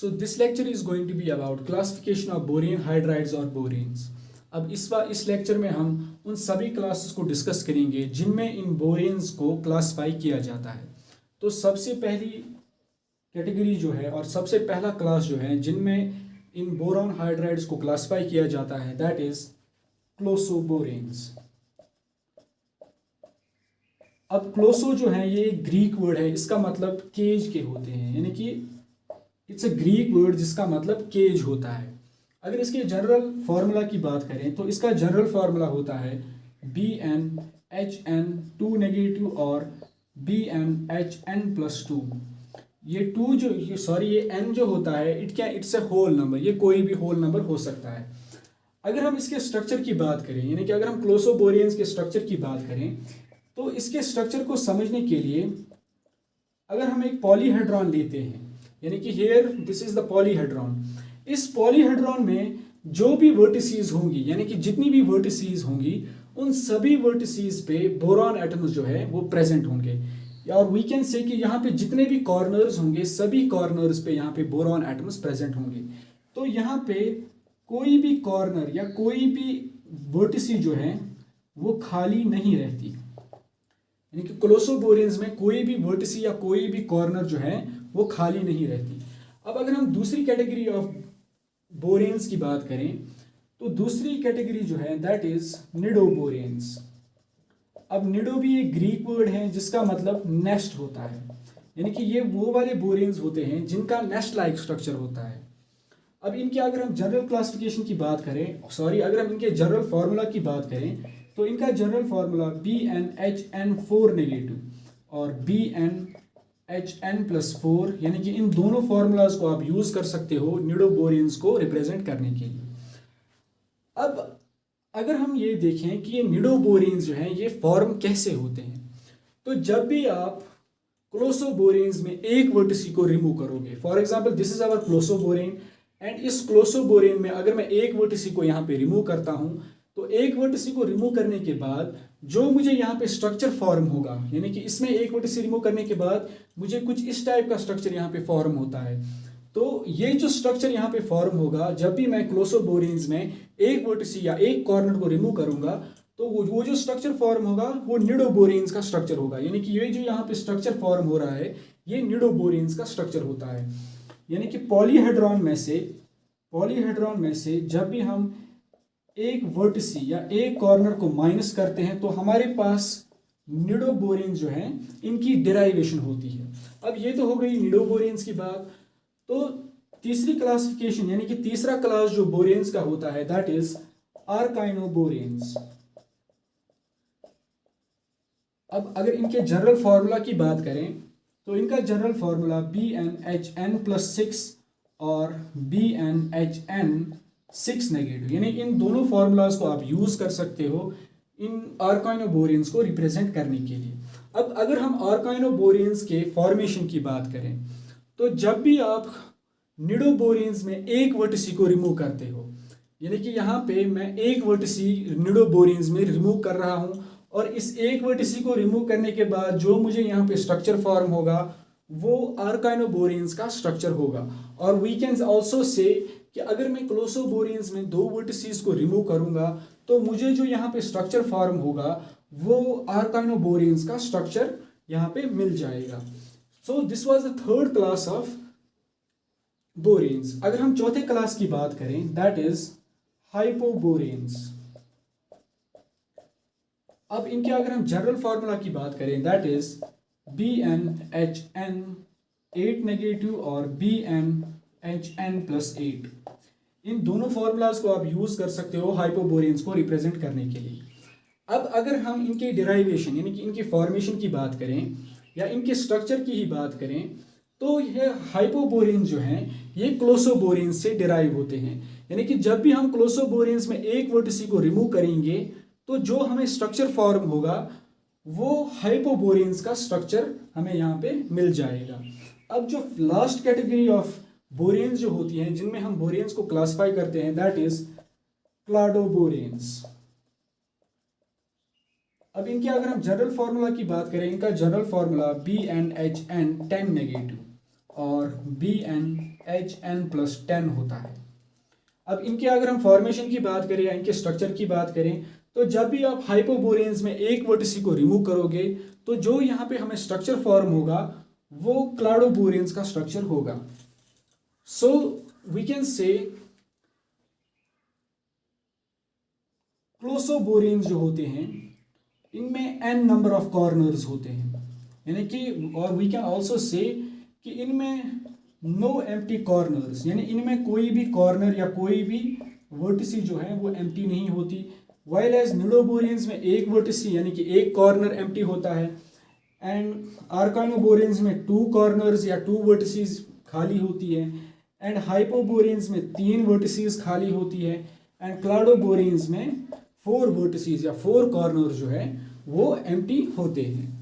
So this lecture is going to be about classification of boron hydrides और बोरेन्स। अब इस lecture में हम उन सभी क्लासेस को डिस्कस करेंगे जिनमें इन बोरेन्स को क्लासिफाई किया जाता है। तो सबसे पहली कैटेगरी जो है और सबसे पहला क्लास जो है जिनमें इन बोरॉन हाइड्राइड्स को क्लासिफाई किया जाता है दैट इज क्लोसोबोरेन्स। अब क्लोसो जो है ये एक ग्रीक वर्ड है, इसका मतलब केज के होते हैं, यानी कि इट्स अ ग्रीक वर्ड जिसका मतलब केज होता है। अगर इसके जनरल फार्मूला की बात करें तो इसका जनरल फार्मूला होता है BnHn 2 नेगेटिव और BnHn+2। ये टू जो ये n जो होता है इट्स अ होल नंबर, ये कोई भी होल नंबर हो सकता है। अगर हम इसके स्ट्रक्चर की बात करें, यानी कि अगर हम क्लोसोबोरेन्स के स्ट्रक्चर की बात करें तो इसके स्ट्रक्चर को समझने के लिए अगर हम एक पॉलीहेड्रॉन लेते हैं, यानी कि here this is the polyhedron, इस पॉलीहेड्रॉन में जो भी वर्टिसीज होंगी, यानी कि जितनी भी वर्टिसीज होंगी उन सभी वर्टिसीज पे बोरॉन एटम्स जो है वो प्रेजेंट होंगे, और वी कैन से कि यहाँ पे जितने भी कॉर्नर्स होंगे सभी कॉर्नर्स पे यहाँ पे बोरॉन एटम्स प्रेजेंट होंगे। तो यहाँ पे कोई भी कॉर्नर या कोई भी वर्टिसी जो है वो खाली नहीं रहती, यानी कि क्लोसोबोरेन्स में कोई भी वर्टिसी या कोई भी कॉर्नर जो है वो खाली नहीं रहती। अब अगर हम दूसरी कैटेगरी ऑफ बोरेन्स की बात करें तो दूसरी कैटेगरी जो है दैट इज निडोबोरेन्स। अब निडो भी एक ग्रीक वर्ड है जिसका मतलब नेस्ट होता है, यानी कि ये वो वाले बोरेन्स होते हैं जिनका नेस्ट लाइक स्ट्रक्चर होता है। अब इनके अगर हम जनरल क्लासिफिकेशन की बात करें, अगर हम इनके जनरल फार्मूला की बात करें तो इनका जनरल फार्मूला BnHn4 नेगेटिव और BnHn+4, यानी कि इन दोनों फार्मूलाज को आप यूज कर सकते हो निडोबोरेन्स को रिप्रेजेंट करने के लिए। अब अगर हम ये देखें कि ये निडोबोरेन्स जो हैं ये फॉर्म कैसे होते हैं, तो जब भी आप क्लोसोबोरेन्स में एक वर्टिसी को रिमूव करोगे, for example this is our closoborane and इस क्लोसोबोरेन में अगर मैं एक वर्टिसी को यहाँ पे रिमूव करता हूँ तो एक वर्टिसी को रिमूव करने के बाद जो मुझे यहाँ पे स्ट्रक्चर फॉर्म होगा, यानी कि इसमें एक वर्टिसी रिमूव करने के बाद मुझे कुछ इस टाइप का स्ट्रक्चर यहाँ पे फॉर्म होता है। तो ये जो स्ट्रक्चर यहाँ पे फॉर्म होगा जब भी मैं क्लोसोबोरेन्स में एक वर्टिसी या एक कॉर्नर को रिमूव करूंगा तो वो जो स्ट्रक्चर फॉर्म होगा वो निडोबोरेन्स का स्ट्रक्चर होगा, यानी कि ये जो यहाँ पे स्ट्रक्चर फॉर्म हो रहा है ये निडोबोरेन्स का स्ट्रक्चर होता है। यानी कि पॉलीहेड्रॉन में से जब भी हम एक वर्टिसी या एक कॉर्नर को माइनस करते हैं तो हमारे पास निडोबोरेन्स जो है इनकी डेराइवेशन होती है। अब ये तो हो गई निडोबोरेन्स की बात। तो तीसरी क्लासिफिकेशन, यानी कि तीसरा क्लास जो बोरेन्स का होता है दैट इज आर्काइनोबोरेन्स। अब अगर इनके जनरल फार्मूला की बात करें तो इनका जनरल फार्मूला BnHn+6 और BnHn6 नेगेटिव, यानी इन दोनों फार्मूलाज को आप यूज कर सकते हो इन आर्काइनोबोरेन्स को रिप्रेजेंट करने के लिए। अब अगर हम आर्काइनोबोरेन्स के फॉर्मेशन की बात करें तो जब भी आप निडोबोरेन्स में एक वर्टिसी को रिमूव करते हो, यानी कि यहाँ पे मैं एक वर्टिसी निडोबोरेन्स में रिमूव कर रहा हूँ और इस एक वर्टिसी को रिमूव करने के बाद जो मुझे यहाँ पे स्ट्रक्चर फॉर्म होगा वो आर्काइनोबोरेन्स का स्ट्रक्चर होगा। और वी कैन ऑल्सो से कि अगर मैं क्लोसोबोरेन्स में दो वर्टिसीज को रिमूव करूंगा तो मुझे जो यहाँ पे स्ट्रक्चर फॉर्म होगा वो आर्काइनोबोरेन्स का स्ट्रक्चर यहाँ पे मिल जाएगा। So this was the third class of बोरेन्स। अगर हम चौथे क्लास की बात करें दैट इज हाइपोबोरेन्स। अब इनके अगर हम जनरल फार्मूला की बात करें दैट इज BnHn8 नेगेटिव और BnHn+8। इन दोनों फार्मूलाज को आप यूज कर सकते हो हाइपोबोरेन्स को रिप्रेजेंट करने के लिए। अब अगर हम इनके डेराइवेशन यानी कि इनकी फॉर्मेशन की बात करें या इनके स्ट्रक्चर की ही बात करें तो यह हाइपोबोरेन्स जो हैं ये क्लोसोबोरेन्स से डिराइव होते हैं, यानी कि जब भी हम क्लोसोबोरेन्स में एक वर्टिसी को रिमूव करेंगे तो जो हमें स्ट्रक्चर फॉर्म होगा वो हाइपोबोरेन्स का स्ट्रक्चर हमें यहाँ पे मिल जाएगा। अब जो लास्ट कैटेगरी ऑफ बोरेन्स जो होती हैं जिनमें हम बोरेन्स को क्लासिफाई करते हैं दैट इज क्लाडोबोरेन्स। अब इनके अगर हम जनरल फार्मूला की बात करें, इनका जनरल फार्मूला BnHn10 नेगेटिव और BnHn+10 होता है। अब इनके अगर हम फॉर्मेशन की बात करें या इनके स्ट्रक्चर की बात करें, तो जब भी आप हाइपोबोरेन्स में एक वर्टिस को रिमूव करोगे तो जो यहाँ पे हमें स्ट्रक्चर फॉर्म होगा वो क्लाडोबोरेन्स का स्ट्रक्चर होगा। सो वी कैन से क्लोसोबोरेन्स जो होते हैं इनमें n नंबर ऑफ कॉर्नर्स होते हैं, यानी कि, और वी कैन ऑल्सो से कि इनमें नो एम्प्टी कॉर्नर्स, यानी इनमें कोई भी कॉर्नर या कोई भी वर्टिसी जो है वो एम्प्टी नहीं होती। वाइल एज निडोबोरेन्स में एक वर्टिसी यानी कि एक कॉर्नर एम्प्टी होता है, एंड आर्कानोबोरेन्स में 2 कॉर्नर्स या 2 वर्टिसीज खाली होती है, एंड हाइपोबोरेन्स में 3 वर्टिसीज खाली होती है, एंड क्लाडोबोरेन्स में 4 वर्टिसीज या 4 कॉर्नर जो है वो एम्प्टी होते हैं।